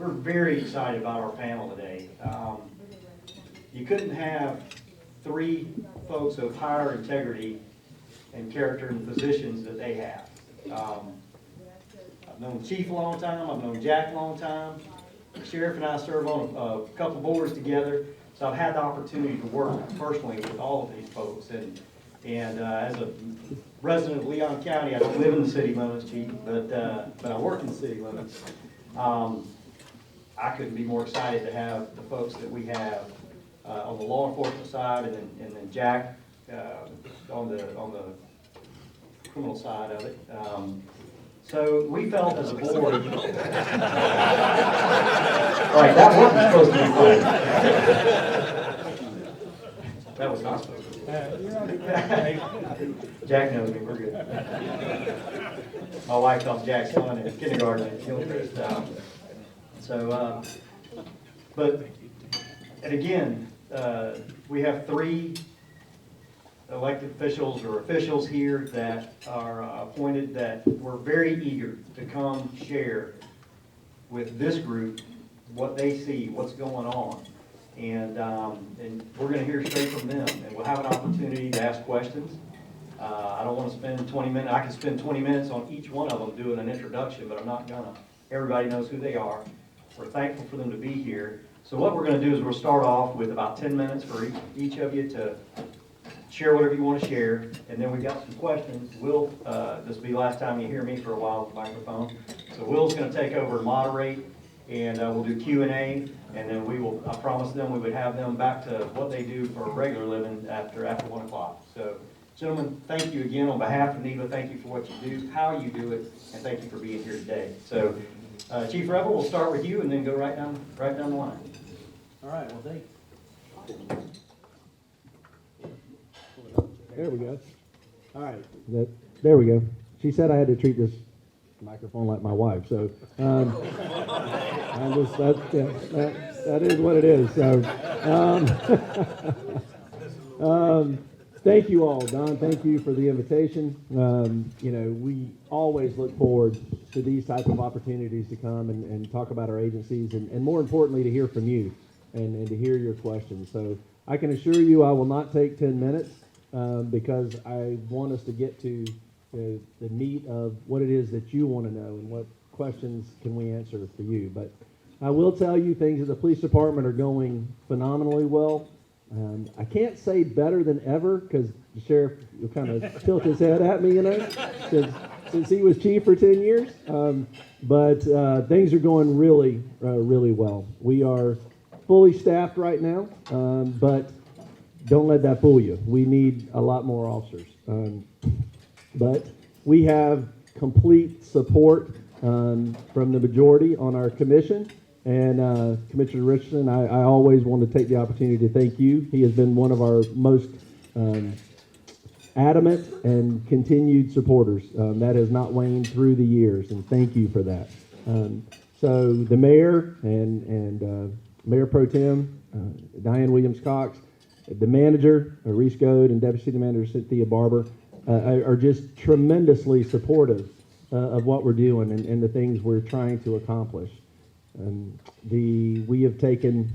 we're very excited about our panel today. You couldn't have three folks of higher integrity and character in the positions that they have. I've known the Chief a long time, I've known Jack a long time. The Sheriff and I serve on a couple boards together, so I've had the opportunity to work personally with all of these folks. And as a resident of Leon County, I don't live in the city limits, Chief, but I work in the city limits. I couldn't be more excited to have the folks that we have on the law enforcement side, and then Jack on the criminal side of it. So we felt as a board, right, that wasn't supposed to be fun. That was not supposed to be. Jack knows me, we're good. My wife calls Jack's son in kindergarten at Hillcrest. And again, we have three elected officials or officials here that are appointed that we're very eager to come share with this group what they see, what's going on. And we're going to hear straight from them, and we'll have an opportunity to ask questions. I don't want to spend 20 minutes. I can spend 20 minutes on each one of them doing an introduction, but I'm not gonna. Everybody knows who they are. We're thankful for them to be here. So what we're going to do is we'll start off with about 10 minutes for each of you to share whatever you want to share, and then we've got some questions. Will, this will be the last time you hear me for a while with the microphone. So Will's going to take over and moderate, and we'll do Q&A, and then we will, I promised them we would have them back to what they do for a regular living after 1 o'clock. So gentlemen, thank you again on behalf of NEBA. Thank you for what you do, how you do it, and thank you for being here today. So Chief Revell, we'll start with you and then go right down the line. All right, well, thanks. There we go. All right, there we go. She said I had to treat this microphone like my wife, so that is what it is. So, thank you all, Don. Thank you for the invitation. We always look forward to these type of opportunities to come and talk about our agencies, and more importantly, to hear from you and to hear your questions. So I can assure you I will not take 10 minutes. Because I want us to get to the meat of what it is that you want to know and what questions can we answer for you. But I will tell you things at the police department are going phenomenally well. I can't say better than ever because the sheriff will kind of tilt his head at me, since he was chief for 10 years. But things are going really, really well. We are fully staffed right now, but don't let that fool you. We need a lot more officers. But we have complete support from the majority on our commission. And Commissioner Richardson, I always want to take the opportunity to thank you. He has been one of our most adamant and continued supporters. That has not waned through the years, and thank you for that. So the mayor and Mayor Pro Tem, Diane Williams-Cox, the manager, Reese Goad, and Deputy City Manager Cynthia Barber are just tremendously supportive of what we're doing and the things we're trying to accomplish. We have taken,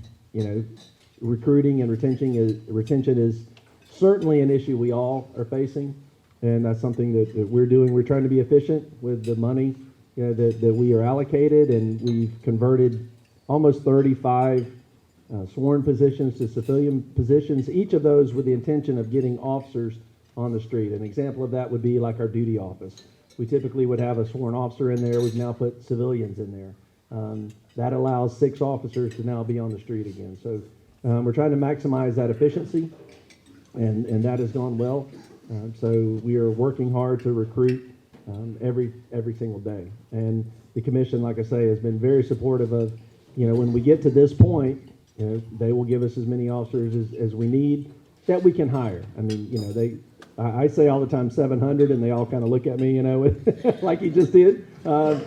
recruiting and retention is certainly an issue we all are facing, and that's something that we're doing. We're trying to be efficient with the money that we are allocated, and we've converted almost 35 sworn positions to civilian positions, each of those with the intention of getting officers on the street. An example of that would be like our duty office. We typically would have a sworn officer in there. We've now put civilians in there. That allows 6 officers to now be on the street again. So we're trying to maximize that efficiency, and that has gone well. So we are working hard to recruit every single day. And the commission, like I say, has been very supportive of, when we get to this point, they will give us as many officers as we need that we can hire. I mean, I say all the time 700, and they all kind of look at me, like he just did, But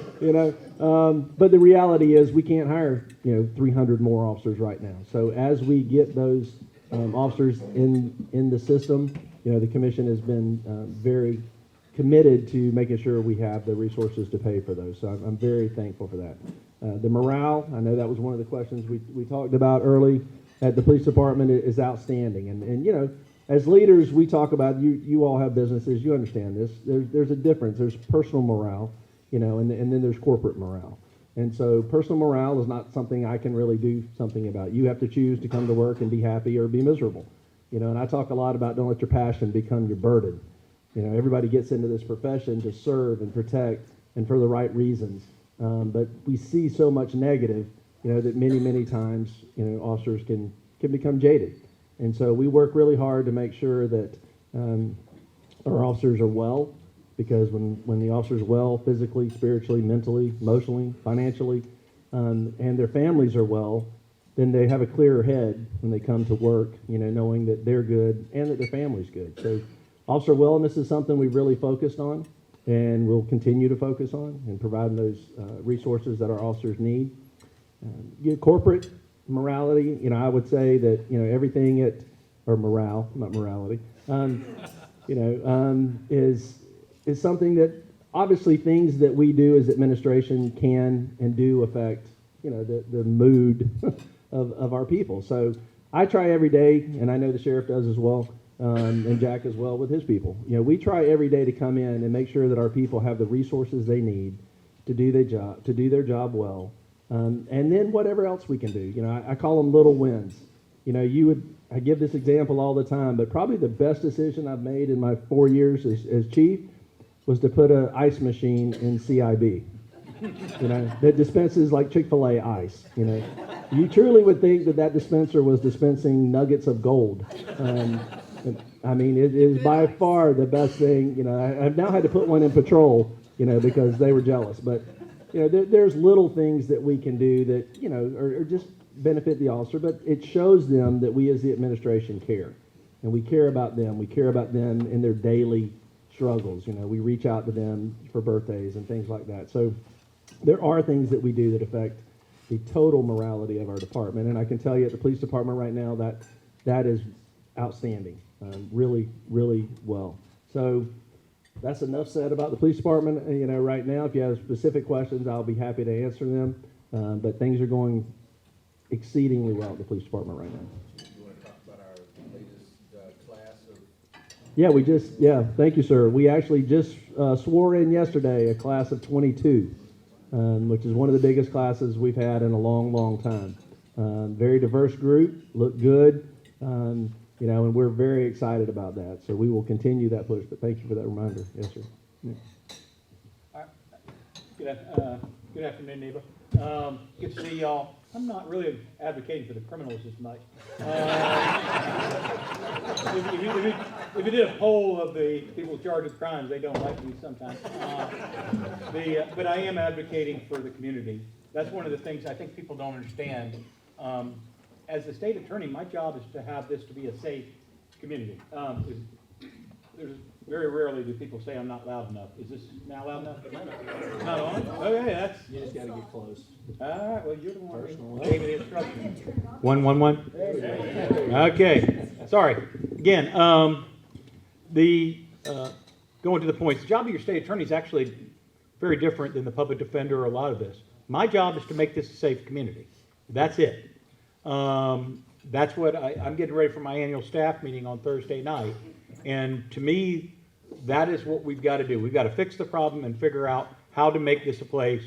the reality is we can't hire, 300 more officers right now. So as we get those officers in the system, the commission has been very committed to making sure we have the resources to pay for those. So I'm very thankful for that. The morale, I know that was one of the questions we talked about early at the police department, is outstanding. And you know, as leaders, we talk about, you all have businesses, you understand this. There's a difference. There's personal morale, you know, and then there's corporate morale. And so personal morale is not something I can really do something about. You have to choose to come to work and be happy or be miserable. You know, and I talk a lot about don't let your passion become your burden. You know, everybody gets into this profession to serve and protect and for the right reasons. But we see so much negative, you know, that many times, you know, officers can become jaded. And so we work really hard to make sure that our officers are well, because when the officer's well physically, spiritually, mentally, emotionally, financially, and their families are well, then they have a clearer head when they come to work, you know, knowing that they're good and that their family's good. So officer wellness is something we've really focused on and we'll continue to focus on and providing those resources that our officers need. Corporate morality, you know, I would say that, you know, everything or morale, not morality, is something that obviously things that we do as administration can and do affect, you know, the mood of our people. So I try every day, and I know the sheriff does as well, and Jack as well with his people. You know, we try every day to come in and make sure that our people have the resources they need to do their job well, and then whatever else we can do. You know, I call them little wins. You know, I give this example all the time, but probably the best decision I've made in my 4 years as chief was to put an ice machine in CIB. You know, that dispenses like Chick-fil-A ice. You know, you truly would think that dispenser was dispensing nuggets of gold. I mean, it is by far the best thing. You know, I've now had to put one in patrol, you know, because they were jealous. But, you know, there's little things that we can do that, you know, are just benefit the officer, but it shows them that we as the administration care. And we care about them. We care about them in their daily struggles. You know, we reach out to them for birthdays and things like that. So there are things that we do that affect the total morality of our department. And I can tell you at the police department right now that is outstanding, really, really well. So that's enough said about the police department. You know, right now, if you have specific questions, I'll be happy to answer them. But things are going exceedingly well at the police department right now. You want to talk about our latest class of? Yeah, thank you, sir. We actually just swore in yesterday a class of 22, which is one of the biggest classes we've had in a long time. Very diverse group, look good, you know, and we're very excited about that. So we will continue that push, but thank you for that reminder. Yes, sir. Yeah. Good afternoon, NEBA. Good to see y'all. I'm not really advocating for the criminals as much. If you did a poll of the people charged with crimes, they don't like me sometimes. But I am advocating for the community. That's one of the things I think people don't understand. As the state attorney, my job is to have this to be a safe community. There's very rarely do people say I'm not loud enough. Is this now loud enough? Not on? Okay, that's. You just got to get close. All right, well, you're the one who gave me the instructions. 111. Okay, sorry. Again, going to the points, the job of your state attorney is actually very different than the public defender or a lot of this. My job is to make this a safe community. That's it. That's what I'm getting ready for my annual staff meeting on Thursday night. And to me, that is what we've got to do. We've got to fix the problem and figure out how to make this a place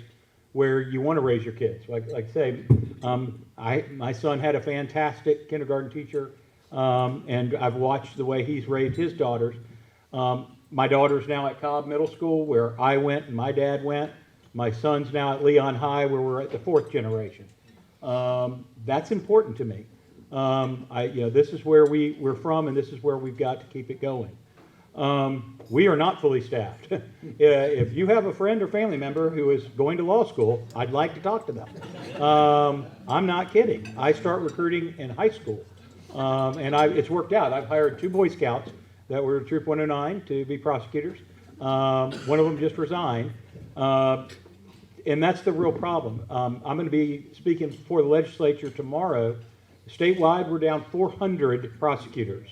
where you want to raise your kids. Like I say, my son had a fantastic kindergarten teacher, and I've watched the way he's raised his daughters. My daughter's now at Cobb Middle School, where I went and my dad went. My son's now at Leon High, where we're at the 4th generation. That's important to me. This is where we're from, and this is where we've got to keep it going. We are not fully staffed. If you have a friend or family member who is going to law school, I'd like to talk to them. I'm not kidding. I start recruiting in high school, and it's worked out. I've hired 2 Boy Scouts that were Troop 109 to be prosecutors. One of them just resigned. And that's the real problem. I'm going to be speaking before the legislature tomorrow. Statewide, we're down 400 prosecutors.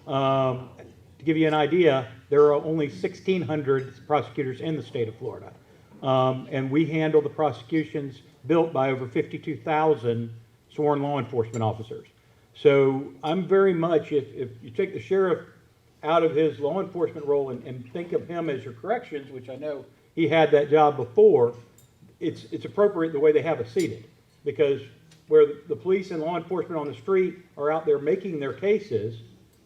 To give you an idea, there are only 1,600 prosecutors in the state of Florida. And we handle the prosecutions built by over 52,000 sworn law enforcement officers. So I'm very much, if you take the sheriff out of his law enforcement role and think of him as your corrections, which I know he had that job before, it's appropriate the way they have us seated. Because where the police and law enforcement on the street are out there making their cases,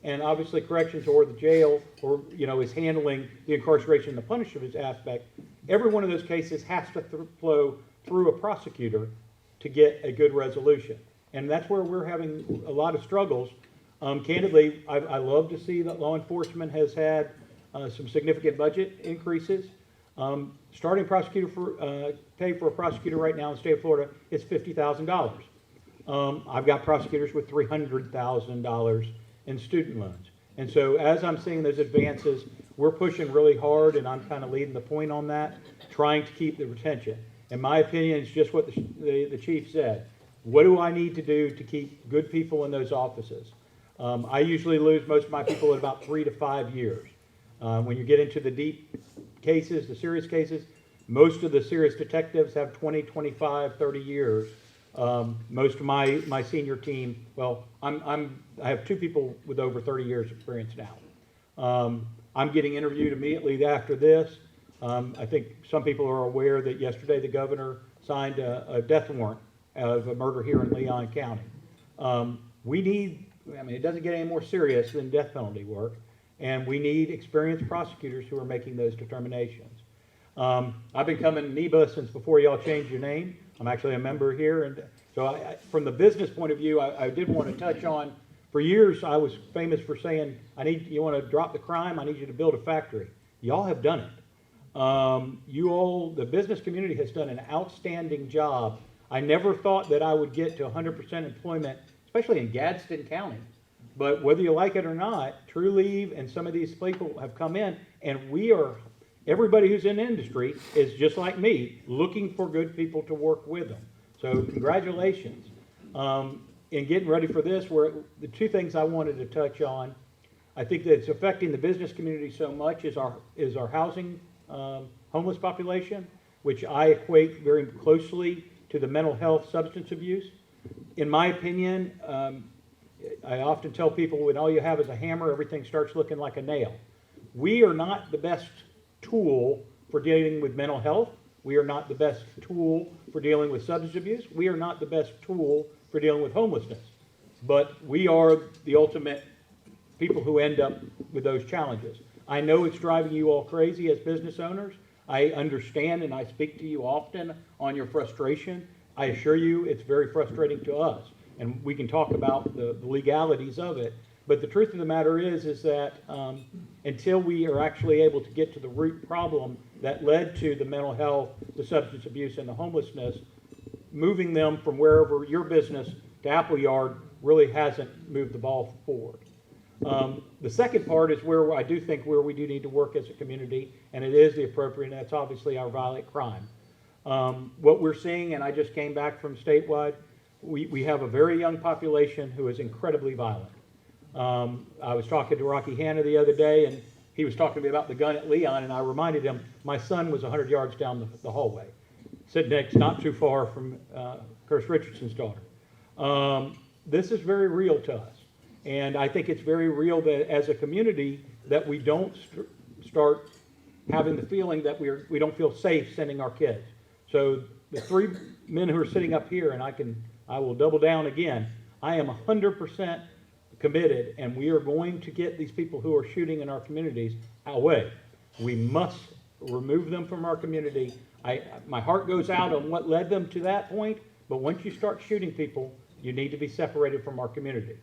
and obviously corrections or the jail or, is handling the incarceration and the punishment aspect, every one of those cases has to flow through a prosecutor to get a good resolution. And that's where we're having a lot of struggles. Candidly, I love to see that law enforcement has had some significant budget increases. Starting prosecutor pay for a prosecutor right now in the state of Florida is $50,000. I've got prosecutors with $300,000 in student loans. And so as I'm seeing those advances, we're pushing really hard, and I'm kind of leading the point on that, trying to keep the retention. In my opinion, it's just what the chief said. What do I need to do to keep good people in those offices? I usually lose most of my people in about 3 to 5 years. When you get into the deep cases, the serious cases, most of the serious detectives have 20, 25, 30 years. Most of my senior team, well, I have 2 people with over 30 years experience now. I'm getting interviewed immediately after this. I think some people are aware that yesterday the governor signed a death warrant of a murder here in Leon County. It doesn't get any more serious than death penalty work, and we need experienced prosecutors who are making those determinations. I've been coming NEBA since before y'all changed your name. I'm actually a member here, and so from the business point of view, I did want to touch on, for years I was famous for saying, you want to drop the crime, I need you to build a factory. Y'all have done it. The business community has done an outstanding job. I never thought that I would get to 100% employment, especially in Gadsden County. But whether you like it or not, True Leave and some of these people have come in, and everybody who's in the industry is just like me, looking for good people to work with them. So congratulations. In getting ready for this, the 2 things I wanted to touch on, I think that it's affecting the business community so much is our housing homeless population, which I equate very closely to the mental health substance abuse. In my opinion, I often tell people when all you have is a hammer, everything starts looking like a nail. We are not the best tool for dealing with mental health. We are not the best tool for dealing with substance abuse. We are not the best tool for dealing with homelessness. But we are the ultimate people who end up with those challenges. I know it's driving you all crazy as business owners. I understand, and I speak to you often on your frustration. I assure you it's very frustrating to us, and we can talk about the legalities of it. But the truth of the matter is that until we are actually able to get to the root problem that led to the mental health, the substance abuse, and the homelessness, moving them from wherever your business to Appleyard really hasn't moved the ball forward. The second part is where I do think we do need to work as a community, and it is the appropriate, and that's obviously our violent crime. What we're seeing, and I just came back from statewide, we have a very young population who is incredibly violent. I was talking to Rocky Hanna the other day, and he was talking to me about the gun at Leon, and I reminded him my son was 100 yards down the hallway, sitting next, not too far from Curtis Richardson's daughter. This is very real to us, and I think it's very real that as a community that we don't start having the feeling that we don't feel safe sending our kids. So the 3 men who are sitting up here, and I will double down again, I am 100% committed, and we are going to get these people who are shooting in our communities away. We must remove them from our community. My heart goes out on what led them to that point, but once you start shooting people, you need to be separated from our community.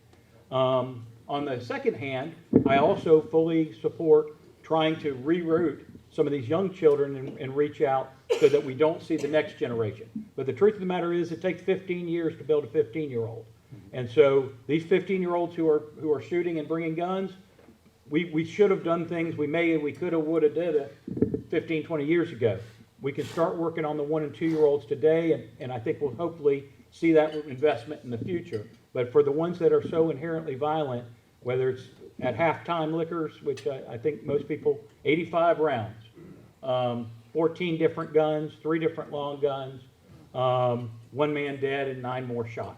On the second hand, I also fully support trying to reroute some of these young children and reach out so that we don't see the next generation. But the truth of the matter is it takes 15 years to build a 15-year-old. And so these 15-year-olds who are shooting and bringing guns, we should have done things we could have, would have, did it 15, 20 years ago. We can start working on the 1 and 2-year-olds today, and I think we'll hopefully see that investment in the future. But for the ones that are so inherently violent, whether it's at halftime liquors, which I think most people, 85 rounds, 14 different guns, 3 different long guns, 1 man dead and 9 more shot.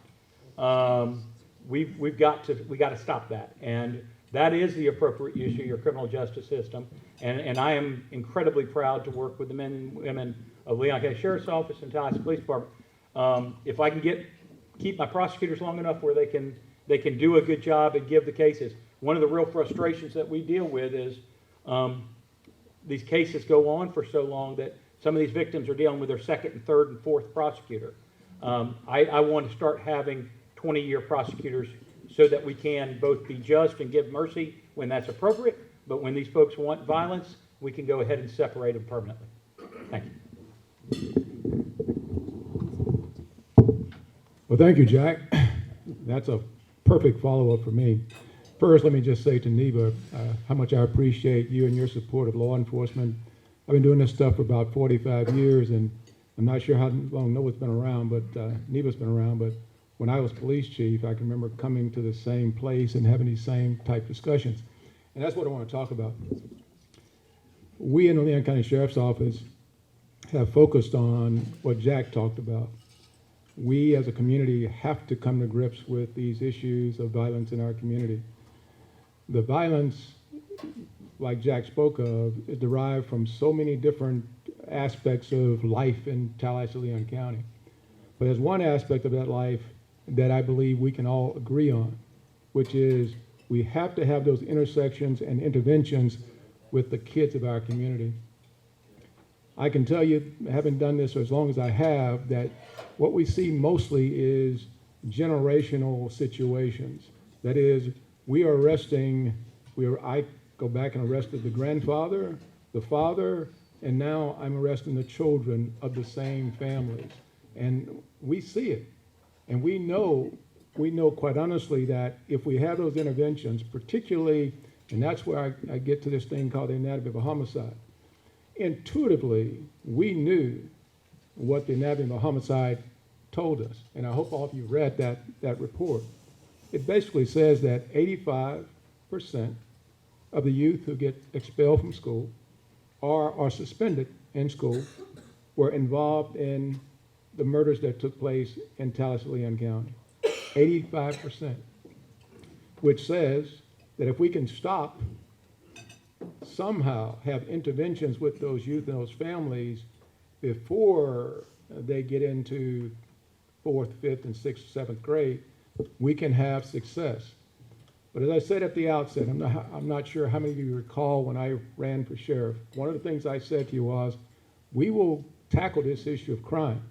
We got to stop that, and that is the appropriate use of your criminal justice system. And I am incredibly proud to work with the men and women of Leon County Sheriff's Office and Tallahassee Police Department. If I can keep my prosecutors long enough where they can do a good job and give the cases. One of the real frustrations that we deal with is these cases go on for so long that some of these victims are dealing with their second and third and fourth prosecutor. I want to start having 20-year prosecutors so that we can both be just and give mercy when that's appropriate, but when these folks want violence, we can go ahead and separate them permanently. Thank you. Well, thank you, Jack. That's a perfect follow-up for me. First, let me just say to NEBA how much I appreciate you and your support of law enforcement. I've been doing this stuff for about 45 years, and I'm not sure how long NOAA's been around, but NEBA's been around, but when I was police chief, I can remember coming to the same place and having these same type discussions. And that's what I want to talk about. We in the Leon County Sheriff's Office have focused on what Jack talked about. We as a community have to come to grips with these issues of violence in our community. The violence, like Jack spoke of, is derived from so many different aspects of life in Tallahassee, Leon County. But there's one aspect of that life that I believe we can all agree on, which is we have to have those intersections and interventions with the kids of our community. I can tell you, having done this for as long as I have, that what we see mostly is generational situations. That is, we are arresting, I go back and arrested the grandfather, the father, and now I'm arresting the children of the same families. And we see it. And we know quite honestly that if we have those interventions, particularly, and that's where I get to this thing called the anatomy of a homicide. Intuitively, we knew what the anatomy of a homicide told us. And I hope all of you read that report. It basically says that 85% of the youth who get expelled from school or are suspended in school were involved in the murders that took place in Tallahassee, Leon County. 85%, which says that if we can somehow have interventions with those youth and those families before they get into 4th, 5th, and 6th, 7th grade, we can have success. But as I said at the outset, I'm not sure how many of you recall when I ran for sheriff, one of the things I said to you was, we will tackle this issue of crime,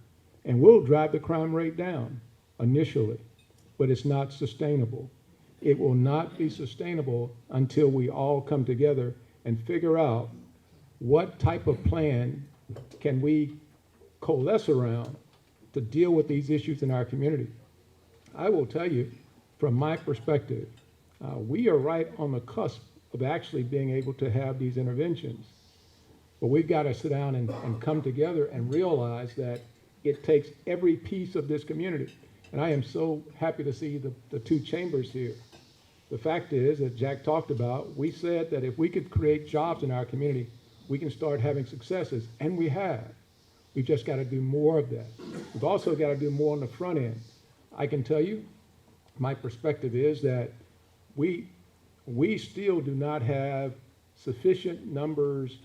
and we'll drive the crime rate down initially, but it's not sustainable. It will not be sustainable until we all come together and figure out what type of plan can we coalesce around to deal with these issues in our community. I will tell you, from my perspective, we are right on the cusp of actually being able to have these interventions. But we've got to sit down and come together and realize that it takes every piece of this community. And I am so happy to see the two chambers here. The fact is that Jack talked about, we said that if we could create jobs in our community, we can start having successes, and we have. We've just got to do more of that. We've also got to do more on the front end. I can tell you, my perspective is that we still do not have sufficient numbers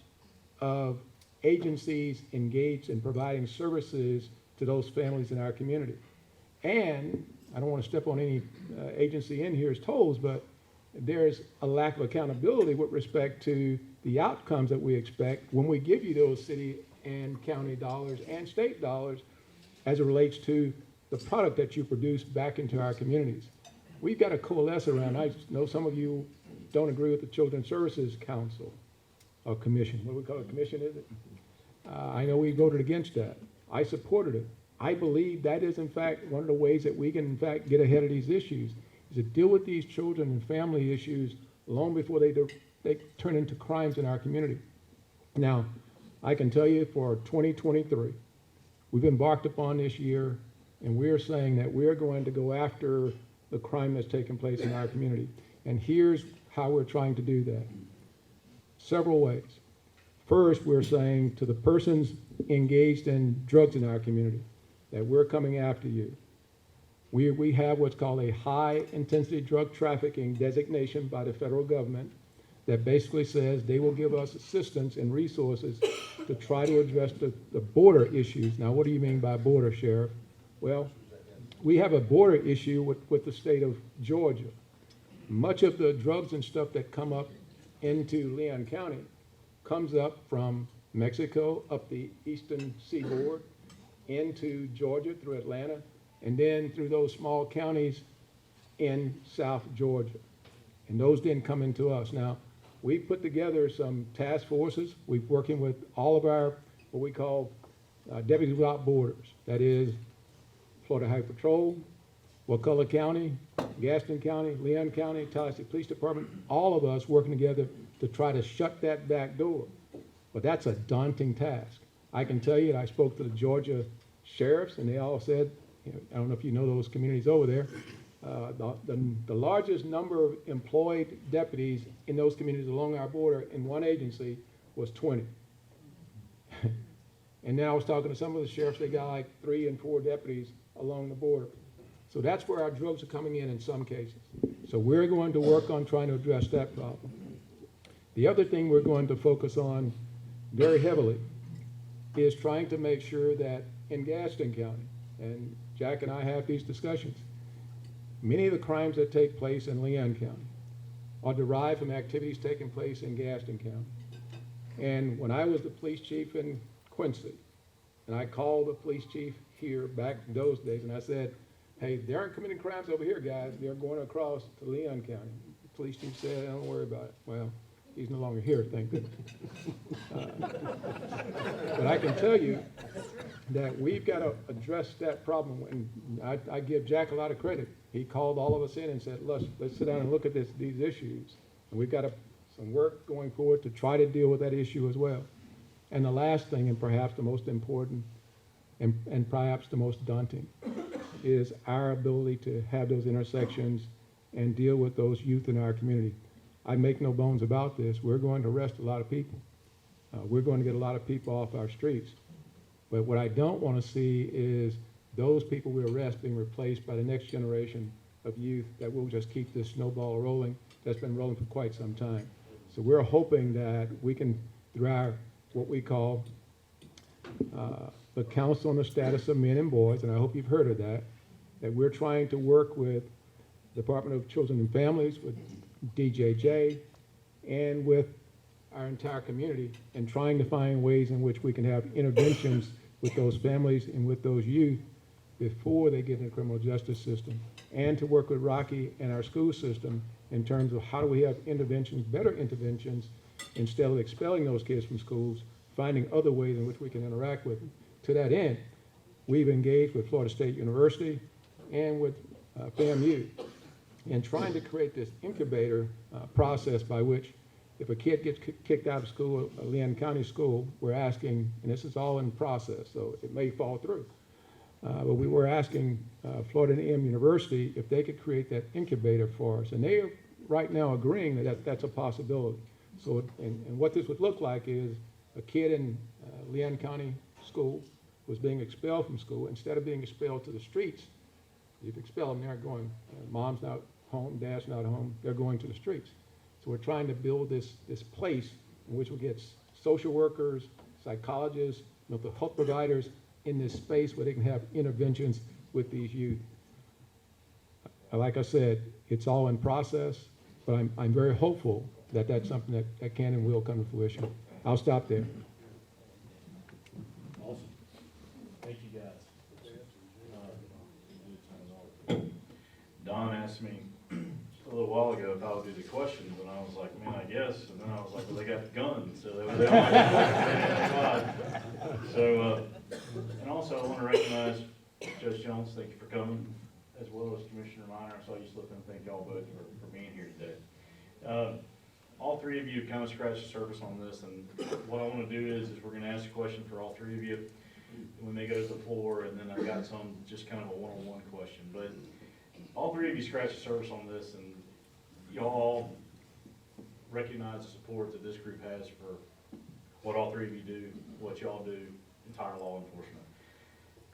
of agencies engaged in providing services to those families in our community. And I don't want to step on any agency in here's toes, but there's a lack of accountability with respect to the outcomes that we expect when we give you those city and county dollars and state dollars as it relates to the product that you produce back into our communities. We've got to coalesce around. I know some of you don't agree with the Children's Services Council or Commission. What do we call it? Commission, is it? I know we voted against that. I supported it. I believe that is, in fact, one of the ways that we can, in fact, get ahead of these issues, is to deal with these children and family issues long before they turn into crimes in our community. Now, I can tell you for 2023, we've embarked upon this year, and we're saying that we're going to go after the crime that's taken place in our community. And here's how we're trying to do that. Several ways. First, we're saying to the persons engaged in drugs in our community, that we're coming after you. We have what's called a high-intensity drug trafficking designation by the federal government that basically says they will give us assistance and resources to try to address the border issues. Now, what do you mean by border, Sheriff? Well, we have a border issue with the state of Georgia. Much of the drugs and stuff that come up into Leon County comes up from Mexico, up the eastern seaboard, into Georgia through Atlanta, and then through those small counties in South Georgia. And those then come into us. Now, we put together some task forces. We're working with all of our, what we call Deputies Without Borders. That is Florida Highway Patrol, Wakulla County, Gaston County, Leon County, Tallahassee Police Department, all of us working together to try to shut that back door. But that's a daunting task. I can tell you, I spoke to the Georgia sheriffs, and they all said, I don't know if you know those communities over there, the largest number of employed deputies in those communities along our border in one agency was 20. And then I was talking to some of the sheriffs, they got like 3 and 4 deputies along the border. So that's where our drugs are coming in some cases. So we're going to work on trying to address that problem. The other thing we're going to focus on very heavily is trying to make sure that in Gaston County, and Jack and I have these discussions, many of the crimes that take place in Leon County are derived from activities taking place in Gaston County. And when I was the police chief in Quincy, and I called the police chief here back in those days, and I said, hey, they aren't committing crimes over here, guys. They're going across to Leon County. The police chief said, don't worry about it. Well, he's no longer here, thank goodness. But I can tell you that we've got to address that problem. And I give Jack a lot of credit. He called all of us in and said, let's sit down and look at these issues. And we've got some work going forward to try to deal with that issue as well. And the last thing, and perhaps the most important, and perhaps the most daunting, is our ability to have those intersections and deal with those youth in our community. I make no bones about this. We're going to arrest a lot of people. We're going to get a lot of people off our streets. But what I don't want to see is those people we arrest being replaced by the next generation of youth that will just keep this snowball rolling that's been rolling for quite some time. So we're hoping that we can, through our, what we call the Council on the Status of Men and Boys, and I hope you've heard of that we're trying to work with the Department of Children and Families, with DJJ, and with our entire community, and trying to find ways in which we can have interventions with those families and with those youth before they get in the criminal justice system, and to work with Rocky and our school system in terms of how do we have interventions, better interventions, instead of expelling those kids from schools, finding other ways in which we can interact with them. To that end, we've engaged with Florida State University and with FAMU in trying to create this incubator process by which if a kid gets kicked out of school, a Leon County school, we're asking, and this is all in process, so it may fall through, but we were asking Florida A&M University if they could create that incubator for us, and they are right now agreeing that that's a possibility. So, and what this would look like is a kid in Leon County school was being expelled from school. Instead of being expelled to the streets, you'd expel them, they're going, mom's not home, dad's not home, they're going to the streets. So we're trying to build this place in which we get social workers, psychologists, mental health providers in this space where they can have interventions with these youth. Like I said, it's all in process, but I'm very hopeful that that's something that can and will come to fruition. I'll stop there. Awesome. Thank you, guys. Don asked me a little while ago if I would do the questions, and I was like, man, I guess. And then I was like, well, they got guns, so they were So, and also I want to recognize Judge Jones. Thank you for coming, as well as Commissioner Minor. I saw you slip in. Thank y'all both for being here today. All three of you kind of scratched the surface on this, and what I want to do is we're going to ask a question for all three of you. We may go to the floor, and then I've got some just kind of a one-on-one question. But all three of you scratched the surface on this, and y'all recognize the support that this group has for what all three of you do, what y'all do, entire law enforcement.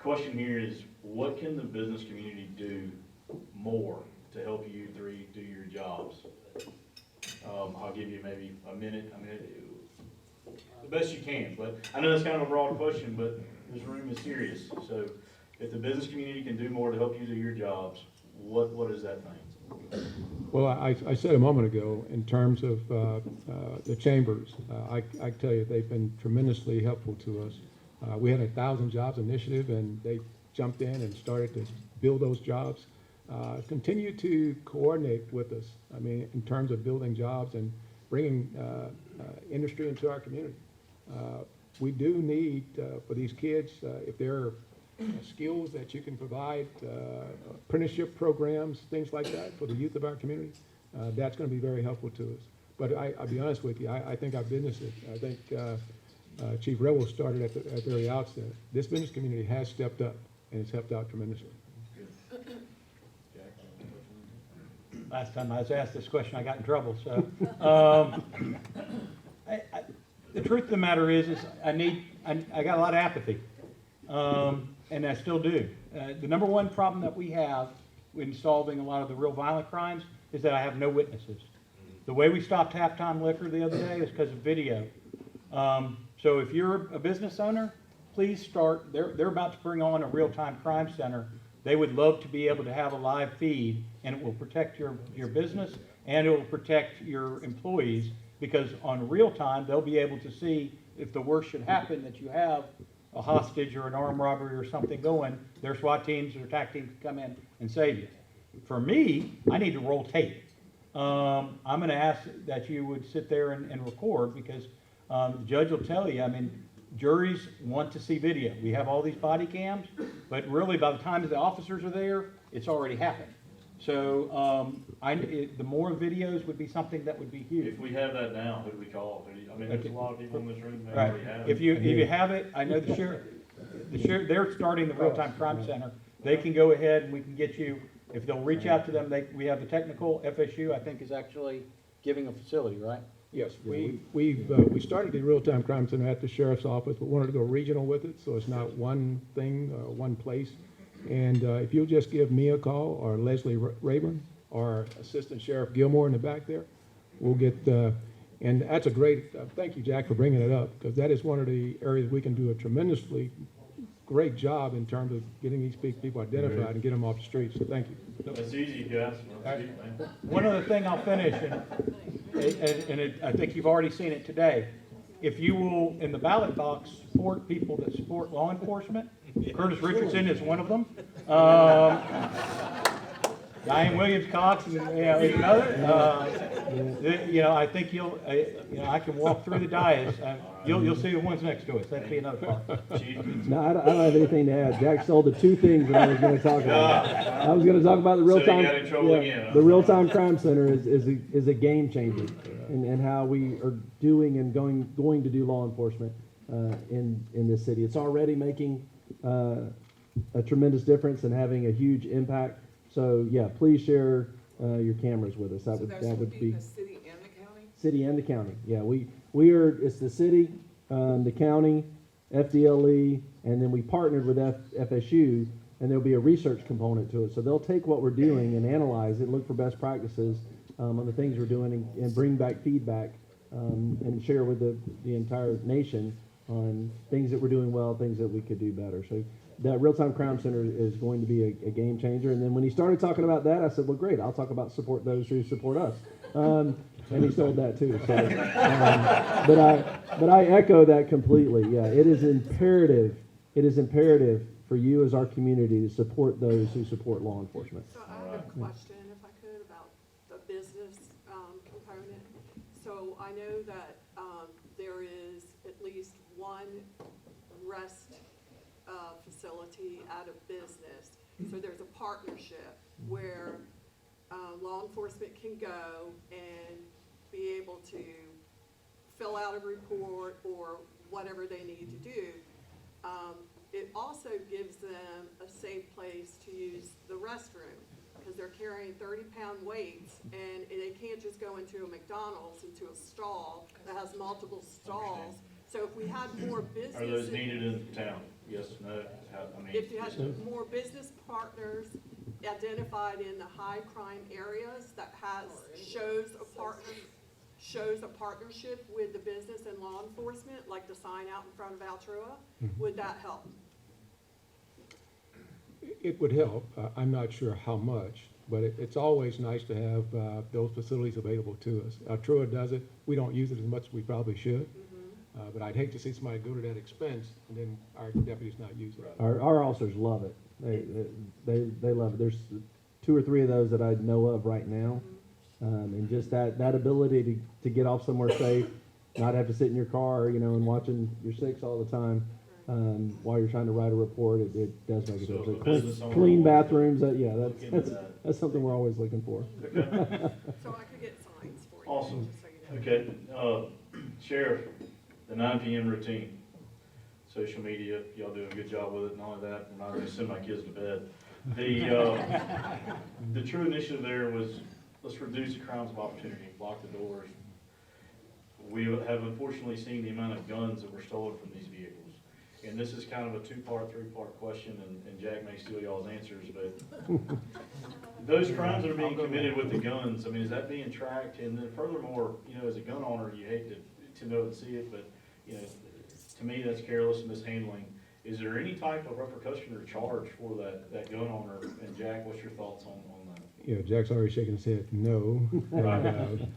question here is, what can the business community do more to help you three do your jobs? I'll give you maybe a minute, the best you can, but I know that's kind of a broad question, but this room is serious. So if the business community can do more to help you do your jobs, what does that mean? Well, I said a moment ago, in terms of the chambers, I can tell you, they've been tremendously helpful to us. We had a 1,000 Jobs initiative, and they jumped in and started to build those jobs. Continue to coordinate with us, in terms of building jobs and bringing industry into our community. We do need, for these kids, if there are skills that you can provide, apprenticeship programs, things like that for the youth of our community, that's going to be very helpful to us. But I'll be honest with you, I think our businesses, I think Chief Revell started at the very outset. This business community has stepped up, and it's helped out tremendously. Last time I was asked this question, I got in trouble, so. The truth of the matter is I got a lot of apathy, and I still do. The number one problem that we have in solving a lot of the real violent crimes is that I have no witnesses. The way we stopped halftime liquor the other day is because of video. So if you're a business owner, please start, they're about to bring on a real-time crime center. They would love to be able to have a live feed, and it will protect your business, and it will protect your employees, because on real time, they'll be able to see if the worst should happen, that you have a hostage or an armed robbery or something going, their SWAT teams or TAC teams come in and save you. For me, I need to roll tape. I'm going to ask that you would sit there and record, because the judge will tell you, juries want to see video. We have all these body cams, but really by the time the officers are there, it's already happened. So the more videos would be something that would be huge. If we have that now, who do we call? There's a lot of people in this room that Right. already have it. If you have it, I know the sheriff, they're starting the real-time crime center. They can go ahead and we can get you, if they'll reach out to them, we have the technical, FSU, I think, is actually giving a facility, right? Yes, we started the real-time crime center at the sheriff's office, but wanted to go regional with it, so it's not one thing, one place. And if you'll just give me a call, or Leslie Rayburn, or Assistant Sheriff Gilmore in the back there, we'll get, and that's a great, thank you, Jack, for bringing it up, because that is one of the areas we can do a tremendously great job in terms of getting these people identified and get them off the street, so thank you. That's easy, guys. That's easy, man. One other thing I'll finish, I think you've already seen it today. If you will, in the ballot box, support people that support law enforcement, Curtis Richardson is one of them. Diane Williams-Cox is another. I think I can walk through the dais. You'll see the ones next to us. That'd be another part. Chief? No, I don't have anything to add. Jack sold the two things that I was going to talk about. I was going to talk about the real-time. So you got in trouble again, huh? The real-time crime center is a game changer, and how we are doing and going to do law enforcement in this city. It's already making a tremendous difference and having a huge impact. So yeah, please share your cameras with us. That would be the city and the county? City and the county. Yeah, we are. It's the city, the county, FDLE, and then we partnered with FSU, and there'll be a research component to it. So they'll take what we're doing and analyze it, look for best practices on the things we're doing, and bring back feedback and share with the entire nation on things that we're doing well, things that we could do better. So that real-time crime center is going to be a game changer. And then when he started talking about that, I said, well, great, I'll talk about support those who support us. And he sold that too. So, but I echo that completely. Yeah, it is imperative. It is imperative for you as our community to support those who support law enforcement. So I have a question, if I could, about the business component. So I know that there is at least one rest facility out of business. So there's a partnership where law enforcement can go and be able to fill out a report or whatever they need to do. It also gives them a safe place to use the restroom, because they're carrying 30-pound weights, and they can't just go into a McDonald's, into a stall that has multiple stalls. So if we had more businesses. Are those needed in town? Yes, no, how, I mean. If you had just a- more business partners identified in the high crime areas that shows a partnership with the business and law enforcement, like the sign out in front of Altrua, would that help? It would help. I'm not sure how much, but it's always nice to have those facilities available to us. Altrua does it. We don't use it as much as we probably should. But I'd hate to see somebody go to that expense and then our deputies not use it. Our officers love it. They love it. There's 2 or 3 of those that I know of right now. And just that ability to get off somewhere safe, not have to sit in your car, and watching your 6 all the time, while you're trying to write a report, it does make a So if a difference. business owner Clean wants to bathrooms, look into that. that's something we're always looking for. Okay, So I could get signs for you. Awesome. Just so you know. okay, Sheriff, the 9 PM routine, social media, y'all do a good job with it and all of that, and I'm gonna send my kids to bed. The true initiative there was, let's reduce the crimes of opportunity, lock the doors. We have unfortunately seen the amount of guns that were stolen from these vehicles. And this is kind of a 2-part, 3-part question, and Jack may steal y'all's answers, but those crimes that are being committed with the guns, I mean, is that being tracked? And then furthermore, as a gun owner, you hate to know and see it, but, to me, that's careless and mishandling. Is there any type of repercussion or charge for that gun owner? And Jack, what's your thoughts on that? Jack's already shaking his head, no.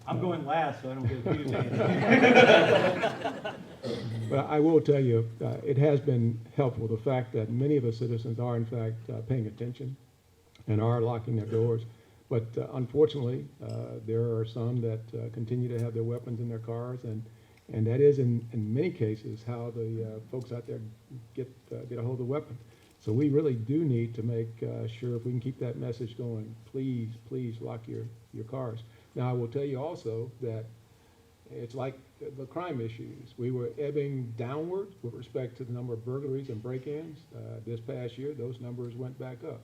I'm going last, so I don't get accused of anything. But I will tell you, it has been helpful, the fact that many of the citizens are in fact paying attention and are locking their doors. But unfortunately, there are some that continue to have their weapons in their cars, and that is in many cases how the folks out there get a hold of the weapon. So we really do need to make sure if we can keep that message going, please, please lock your cars. Now, I will tell you also that it's like the crime issues. We were ebbing downward with respect to the number of burglaries and break-ins. This past year, those numbers went back up,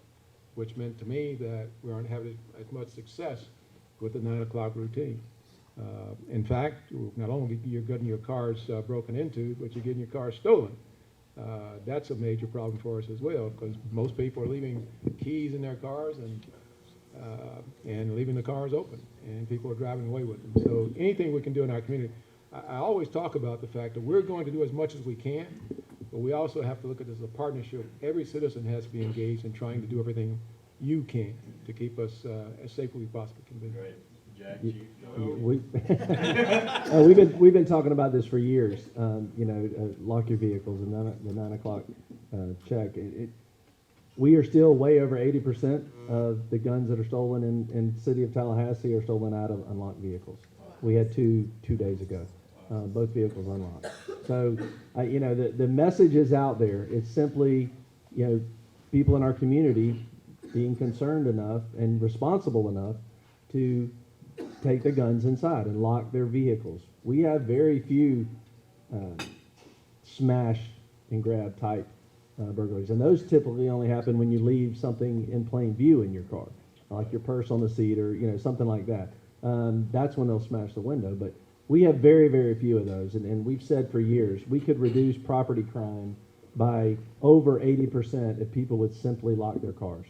which meant to me that we aren't having as much success with the 9 o'clock routine. In fact, not only you're getting your cars broken into, but you're getting your cars stolen. That's a major problem for us as well, because most people are leaving keys in their cars and leaving the cars open, and people are driving away with them. So anything we can do in our community, I always talk about the fact that we're going to do as much as we can, but we also have to look at this as a partnership. Every citizen has to be engaged in trying to do everything you can to keep us as safe as we possibly can be. Great. Jack, We've been talking about this for years. Lock your vehicles and the 9 o'clock check. We are still way over 80% of the guns that are stolen in the city of Tallahassee are stolen out of unlocked vehicles. We had two days ago, both vehicles unlocked. So, the message is out there. It's simply, people in our community being concerned enough and responsible enough to take the guns inside and lock their vehicles. We have very few smash and grab type burglaries, and those typically only happen when you leave something in plain view in your car, like your purse on the seat or something like that. That's when they'll smash the window. But we have very, very few of those, and we've said for years we could reduce property crime by over 80% if people would simply lock their cars.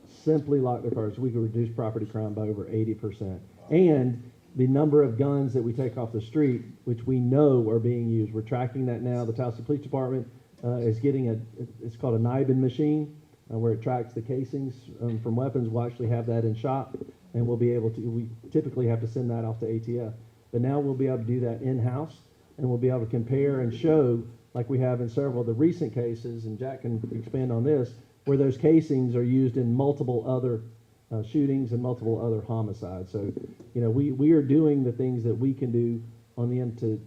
Simply lock their cars. We could reduce property crime by over 80%. And the number of guns that we take off the street, which we know are being used. We're tracking that now. The Tallahassee Police Department is getting it's called a NEBA machine, where it tracks the casings from weapons. We'll actually have that in shop, and we'll be able to, we typically have to send that off to ATF. But now we'll be able to do that in-house, and we'll be able to compare and show, like we have in several of the recent cases, and Jack can expand on this, where those casings are used in multiple other shootings and multiple other homicides. So, we are doing the things that we can do on the end to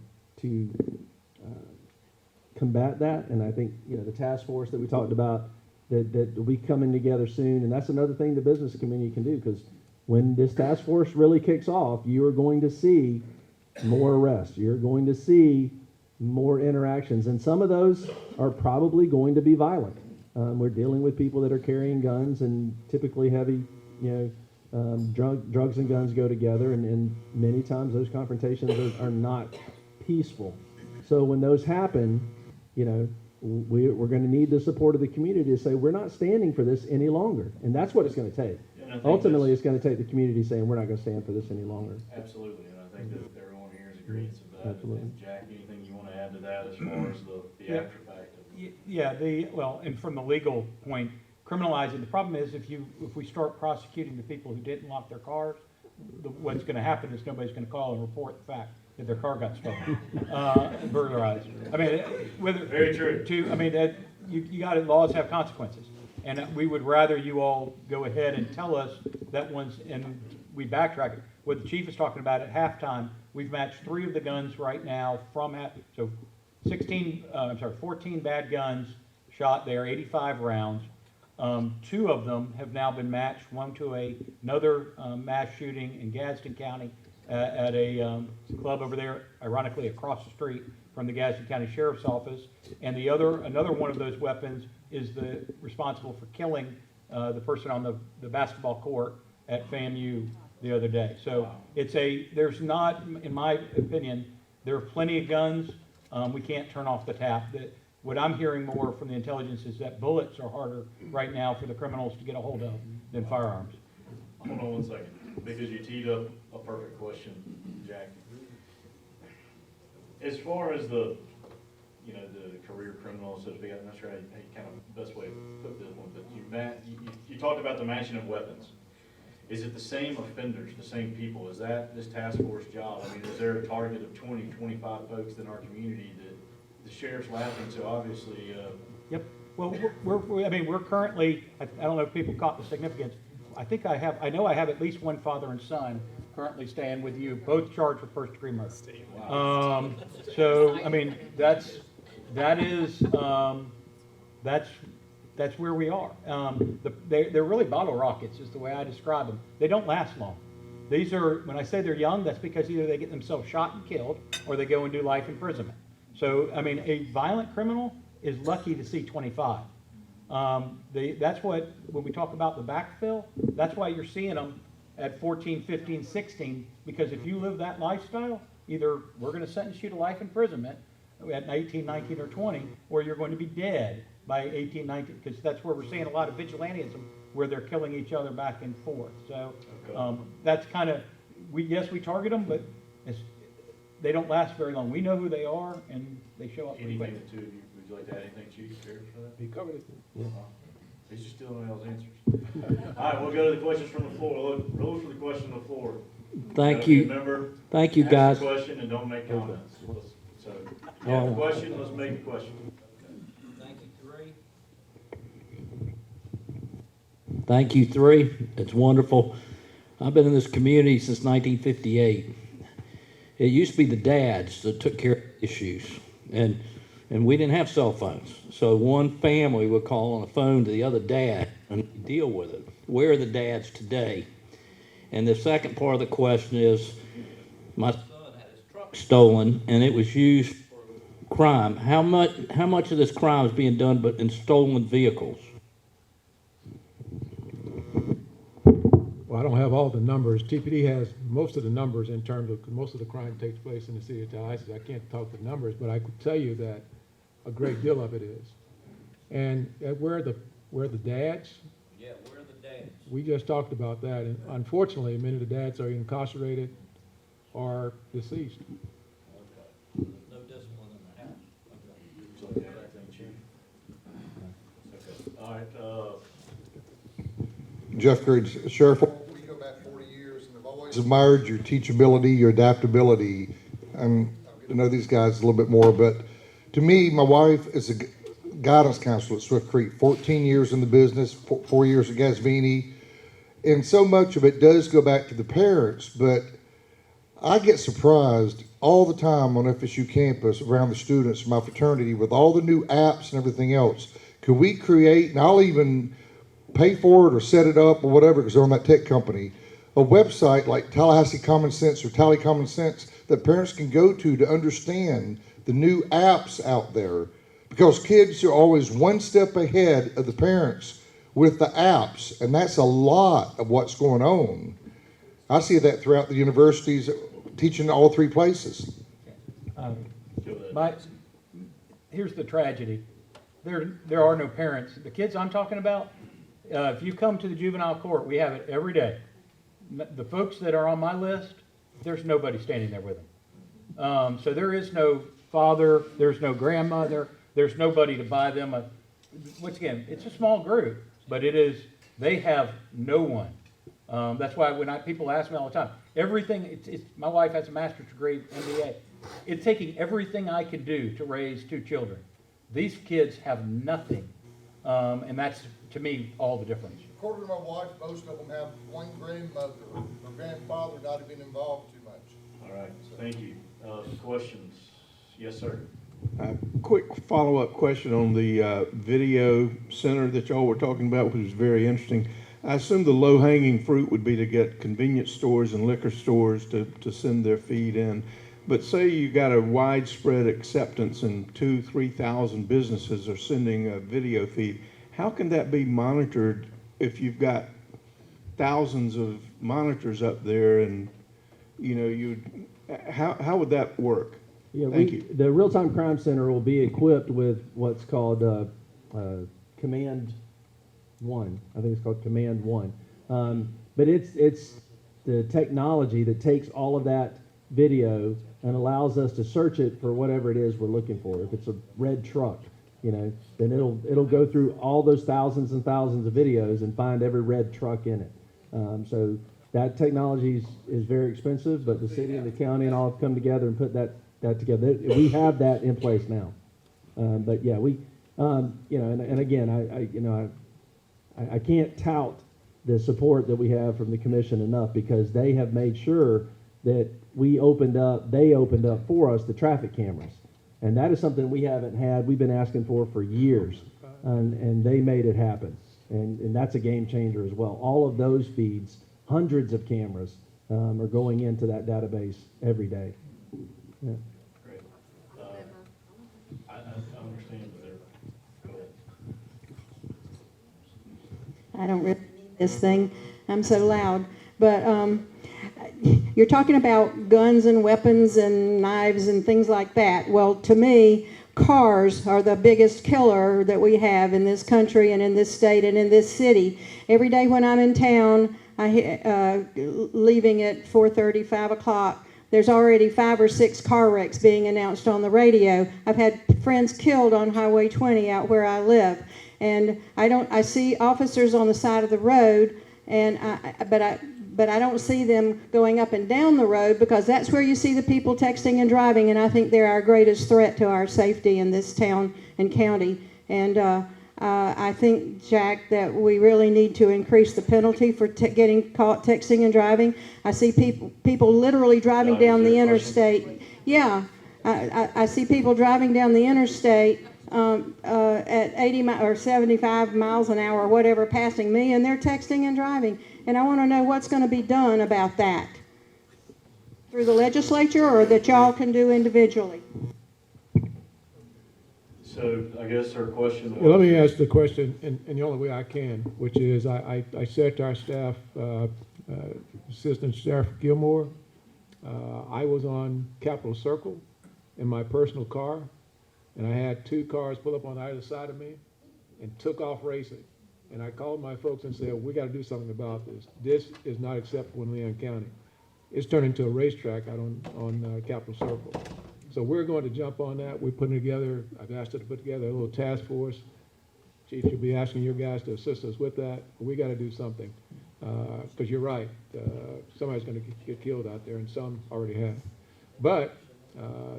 combat that. And I think, the task force that we talked about, that we coming together soon. And that's another thing the business community can do, because when this task force really kicks off, you are going to see more arrests. You're going to see more interactions. And some of those are probably going to be violent. We're dealing with people that are carrying guns, and typically heavy, drugs and guns go together, and many times those confrontations are not peaceful. So when those happen, we're going to need the support of the community to say, we're not standing for this any longer. And that's what it's going to take. And I think Ultimately, that's- it's going to take the community saying, we're not going to stand for this any longer. Absolutely, and I think that everyone here is agreeing to that. Absolutely. And Jack, anything you want to add to that as far as the Yeah. after fact? Yeah, well, and from the legal point, criminalizing, the problem is if we start prosecuting the people who didn't lock their cars, what's gonna happen is nobody's gonna call and report the fact that their car got stolen, burglarized. I mean, whether. Very true. I mean, that, you got it, laws have consequences. And we would rather you all go ahead and tell us that once, and we backtrack it. What the chief is talking about at halftime, we've matched 3 of the guns right now from, so 14 bad guns shot there, 85 rounds. 2 of them have now been matched, one to another mass shooting in Gadsden County at a club over there, ironically across the street from the Gadsden County Sheriff's Office. And another one of those weapons is responsible for killing the person on the basketball court at FAMU the other day. So there's not, in my opinion, there are plenty of guns. We can't turn off the tap. What I'm hearing more from the intelligence is that bullets are harder right now for the criminals to get a hold of than firearms. Hold on one second, because you teed up a perfect question, Jack. As far as the career criminals, so to speak, I'm not sure how kind of best way to put this one, but you talked about the matching of weapons. Is it the same offenders, the same people? Is that this task force job? I mean, is there a target of 20, 25 folks in our community that the sheriff's laughing, so obviously, Yep. Well, we're currently, I don't know if people caught the significance. I know I have at least one father and son currently staying with you, both charged with first-degree murder. So, I mean, that's where we are. They're really bottle rockets is the way I describe them. They don't last long. These are, when I say they're young, that's because either they get themselves shot and killed or they go and do life imprisonment. So, I mean, a violent criminal is lucky to see 25. That's what, when we talk about the backfill, that's why you're seeing them at 14, 15, 16, because if you live that lifestyle, either we're going to sentence you to life imprisonment at 18, 19, or 20, or you're going to be dead by 18, 19, because that's where we're seeing a lot of vigilantism, where they're killing each other back and forth. So that's kind of, we target them, but they don't last very long. We know who they are, and they show up pretty quick. anything, the two of you, would you like to add anything, Chief, Sheriff, for that? He covered it. He's just stealing y'all's answers. All right, we'll go to the questions from the floor. Look for the question on the floor. Thank you. Remember, Thank you, ask guys. the question and don't make comments. So, if you have a question, let's make a question. Thank you, 3. It's wonderful. I've been in this community since 1958. It used to be the dads that took care of issues, and we didn't have cell phones. So one family would call on the phone to the other dad and deal with it. Where are the dads today? And the second part of the question is, my son had his truck stolen, and it was used for crime. How much of this crime is being done but in stolen vehicles? Well, I don't have all the numbers. TPD has most of the numbers in terms of, most of the crime takes place in the city of Tallahassee. I can't talk the numbers, but I could tell you that a great deal of it is. And where are the dads? Yeah, where are the dads? We just talked about that, and unfortunately, many of the dads are incarcerated or deceased. No discipline in the house. So, yeah, everything, Chief. Okay. All right, Jeff Griggs, Sheriff, we go back 40 years, and I've always admired your teachability, your adaptability. I know these guys a little bit more, but to me, my wife is a guidance counselor at Swift Creek, 14 years in the business, 4 years at Gasvini, and so much of it does go back to the parents, but I get surprised all the time on FSU campus around the students, my fraternity, with all the new apps and everything else. Could we create, and I'll even pay for it or set it up or whatever, because they're on that tech company, a website like Tallahassee Common Sense or Tally Common Sense that parents can go to understand the new apps out there, because kids are always one step ahead of the parents with the apps, and that's a lot of what's going on. I see that throughout the universities, teaching all 3 places. Here's the tragedy. there are no parents. The kids I'm talking about, if you come to the juvenile court, we have it every day. The folks that are on my list, there's nobody standing there with them. So there is no father, there's no grandmother, there's nobody to buy them a, once again, it's a small group, but they have no one. That's why when people ask me all the time, everything, my wife has a master's degree, MBA. It's taking everything I can do to raise 2 children. These kids have nothing, and that's, to me, all the difference. According to my wife, most of them have one grandmother or grandfather not even involved too much. All right, thank you. Questions? Yes, sir. Quick follow-up question on the video center that y'all were talking about, which was very interesting. I assume the low-hanging fruit would be to get convenience stores and liquor stores to send their feed in. But say you got a widespread acceptance and 2,000-3,000 businesses are sending a video feed. How can that be monitored if you've got thousands of monitors up there and, how would that work? Yeah, Thank you. The Real-Time Crime Center will be equipped with what's called Command 1. I think it's called Command 1. But it's the technology that takes all of that video and allows us to search it for whatever it is we're looking for. If it's a red truck, then it'll go through all those thousands and thousands of videos and find every red truck in it. So that technology is very expensive, but the city and the county and all have come together and put that together. We have that in place now. But yeah, we, and again, I can't tout the support that we have from the commission enough, because they have made sure that they opened up for us the traffic cameras. And that is something we haven't had, we've been asking for years, and they made it happen. And that's a game changer as well. All of those feeds, hundreds of cameras, are going into that database every day. Yeah. Great. I understand, but go ahead. I don't really need this thing. I'm so loud. But you're talking about guns and weapons and knives and things like that. Well, to me, cars are the biggest killer that we have in this country and in this state and in this city. Every day when I'm in town, leaving at 4:30, 5 o'clock, there's already 5 or 6 car wrecks being announced on the radio. I've had friends killed on Highway 20 out where I live. And I see officers on the side of the road, but I don't see them going up and down the road, because that's where you see the people texting and driving, and I think they're our greatest threat to our safety in this town and county. And I think, Jack, that we really need to increase the penalty for getting caught texting and driving. I see people literally driving down the interstate. Yeah, I see people driving down the interstate at 80 or 75 miles an hour or whatever, passing me, and they're texting and driving. And I want to know what's going to be done about that through the legislature, or that y'all can do individually. So I guess our question was... Well, let me ask the question in the only way I can, which is I said to our staff, Assistant Sheriff Gilmore, I was on Capitol Circle in my personal car, and I had 2 cars pull up on either side of me and took off racing. And I called my folks and said, we got to do something about this. This is not acceptable in Leon County. It's turned into a racetrack out on Capitol Circle. So we're going to jump on that. We're putting together, I've asked her to put together a little task force. Chief, you'll be asking your guys to assist us with that. But we got to do something. Because you're right, somebody's going to get killed out there, and some already have. But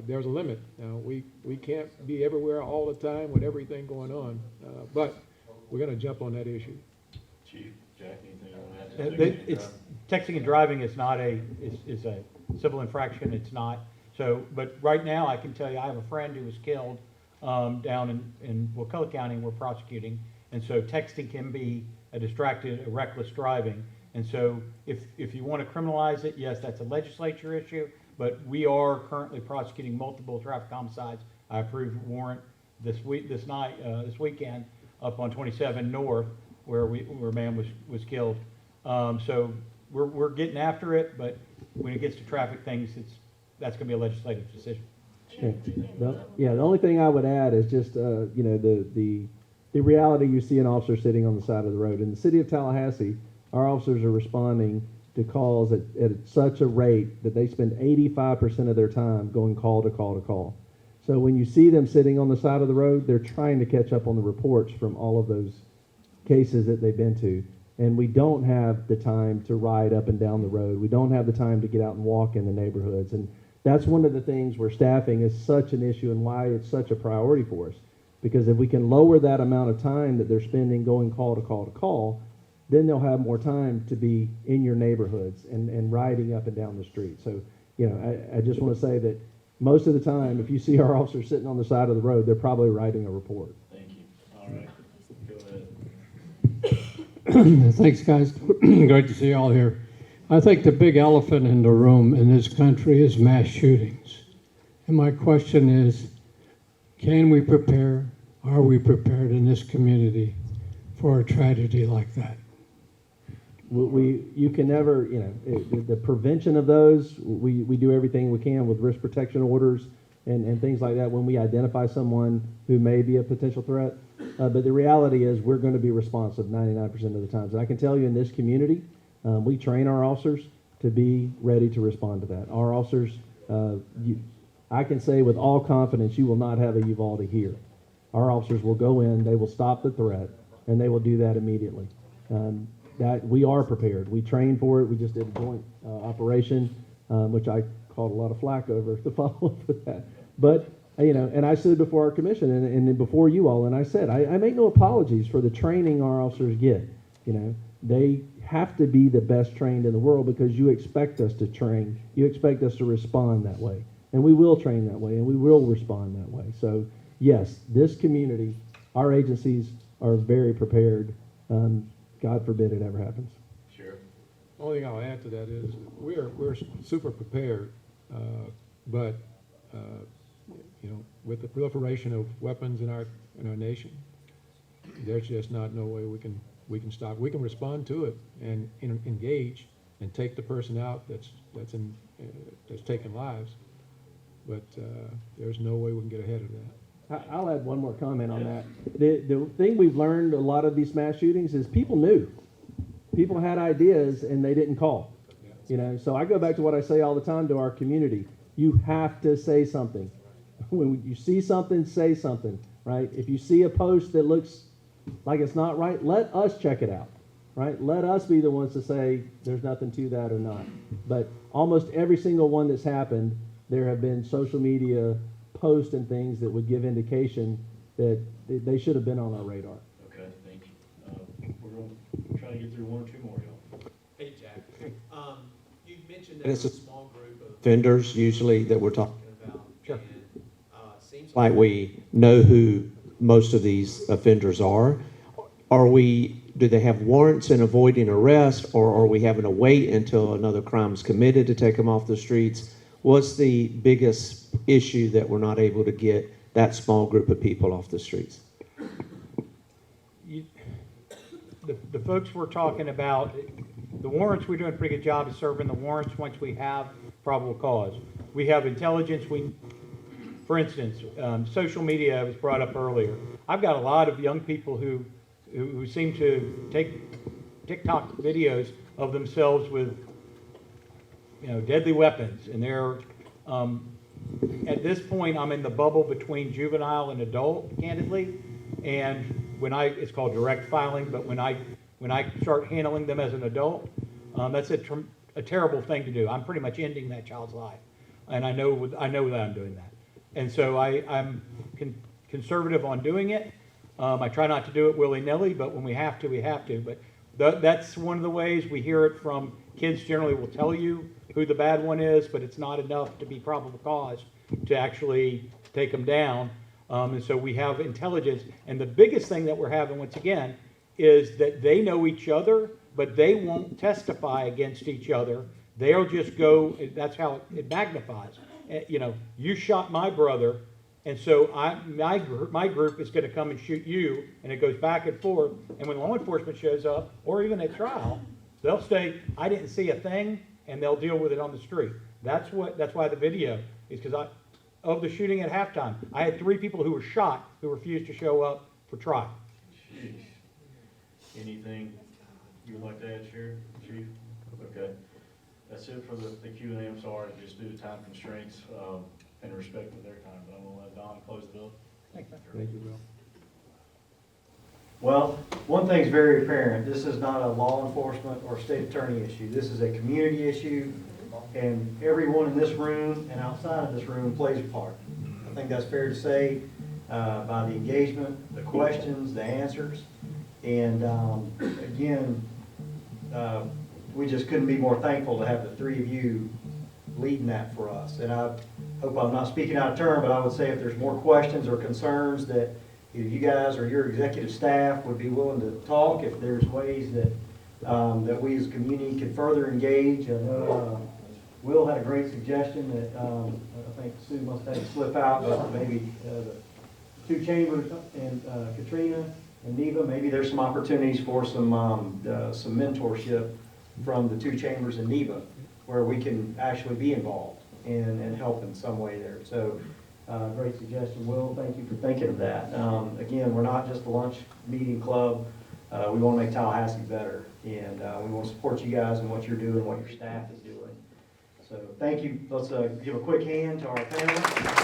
there's a limit. Now, we can't be everywhere all the time with everything going on. But we're going to jump on that issue. Chief, Jack, anything you want to add to Texting and driving is not is a civil infraction. It's not. So, but right now I can tell you I have a friend who was killed down in Wakulla County, and we're prosecuting. And so texting can be a reckless driving. And so if you want to criminalize it, yes, that's a legislature issue, but we are currently prosecuting multiple traffic homicides. I approved a warrant this weekend up on 27 North, where a man was killed. So we're getting after it, but when it gets to traffic things, that's going to be a legislative decision. Yeah, the only thing I would add is just, the reality you see an officer sitting on the side of the road. In the city of Tallahassee, our officers are responding to calls at such a rate that they spend 85% of their time going call to call to call. So when you see them sitting on the side of the road, they're trying to catch up on the reports from all of those cases that they've been to. And we don't have the time to ride up and down the road. We don't have the time to get out and walk in the neighborhoods. And that's one of the things where staffing is such an issue and why it's such a priority for us. Because if we can lower that amount of time that they're spending going call to call to call, then they'll have more time to be in your neighborhoods and riding up and down the street. So, I just want to say that most of the time, if you see our officers sitting on the side of the road, they're probably writing a report. Thank you. All right, go ahead. Thanks, guys. Great to see you all here. I think the big elephant in the room in this country is mass shootings. And my question is, can we prepare, are we prepared in this community for a tragedy like that? You can never, the prevention of those, we do everything we can with risk protection orders and things like that when we identify someone who may be a potential threat. But the reality is we're going to be responsive 99% of the times. And I can tell you in this community, we train our officers to be ready to respond to that. Our officers, I can say with all confidence, you will not have a Uvalde here. Our officers will go in, they will stop the threat, and they will do that immediately. That we are prepared. We train for it. We just did a joint operation, which I called a lot of flack over the follow-up for that. But, and I stood before our commission and before you all, and I said, I make no apologies for the training our officers get. They have to be the best trained in the world because you expect us to train. You expect us to respond that way. And we will train that way, and we will respond that way. So, yes, this community, our agencies are very prepared. God forbid it ever happens. Sure. Only thing I'll add to that is we're super prepared, but with the proliferation of weapons in our nation, there's just not no way we can stop. We can respond to it and engage and take the person out that's taking lives, but there's no way we can get ahead of that. I'll add one more comment on that. The thing we've learned a lot of these mass shootings is people knew. People had ideas and they didn't call. So I go back to what I say all the time to our community. You have to say something. When you see something, say something, right? If you see a post that looks like it's not right, let us check it out, right? Let us be the ones to say there's nothing to that or not. But almost every single one that's happened, there have been social media posts and things that would give indication that they should have been on our radar. Okay, thank you. We're going to try to get through one or two more, y'all. Hey, Jack. You mentioned that And it's there's a a small group of vendors usually that we're talking about. Sure. And, seems like we know who most of these offenders are. Do they have warrants in avoiding arrest, or are we having to wait until another crime's committed to take them off the streets? What's the biggest issue that we're not able to get that small group of people off the streets? The folks we're talking about, the warrants, we're doing a pretty good job of serving the warrants once we have probable cause. We have intelligence. For instance, social media was brought up earlier. I've got a lot of young people who seem to take TikTok videos of themselves with deadly weapons, and they're at this point I'm in the bubble between juvenile and adult, candidly, and it's called direct filing, but when I start handling them as an adult, that's a terrible thing to do. I'm pretty much ending that child's life, and I know that I'm doing that, and so I'm conservative on doing it. I try not to do it willy-nilly, but when we have to, we have to. But that's one of the ways we hear it from kids. Generally will tell you who the bad one is, but it's not enough to be probable cause to actually take them down. And so we have intelligence. And the biggest thing that we're having, once again, is that they know each other, but they won't testify against each other. They'll just go, that's how it magnifies. You shot my brother, and so my group is going to come and shoot you, and it goes back and forth. And when law enforcement shows up, or even at trial, they'll say, I didn't see a thing, and they'll deal with it on the street. That's why the video is, because of the shooting at halftime. I had 3 people who were shot who refused to show up for trial. Jeez. Anything you would like to add, Sheriff, Chief? Okay. That's it for the Q&A. I'm sorry, just due to time constraints, and respect of their time, but I'm gonna let Don close it up. Thank you, Will. Well, one thing's very apparent, this is not a law enforcement or state attorney issue. This is a community issue, and everyone in this room and outside of this room plays a part. I think that's fair to say, by the engagement, the questions, the answers. And again, we just couldn't be more thankful to have the 3 of you leading that for us. And I hope I'm not speaking out of turn, but I would say if there's more questions or concerns that either you guys or your executive staff would be willing to talk, if there's ways that, that we as a community can further engage. I know Will had a great suggestion that I think Sue must have to slip out, but maybe the 2 chambers and Katrina and NEBA, maybe there's some opportunities for some mentorship from the 2 chambers in NEBA where we can actually be involved and help in some way there. So great suggestion, Will. Thank you for thinking of that. Again, we're not just a lunch meeting club. We want to make Tallahassee better, and we want to support you guys in what you're doing, what your staff is doing. So thank you. Let's give a quick hand to our panel.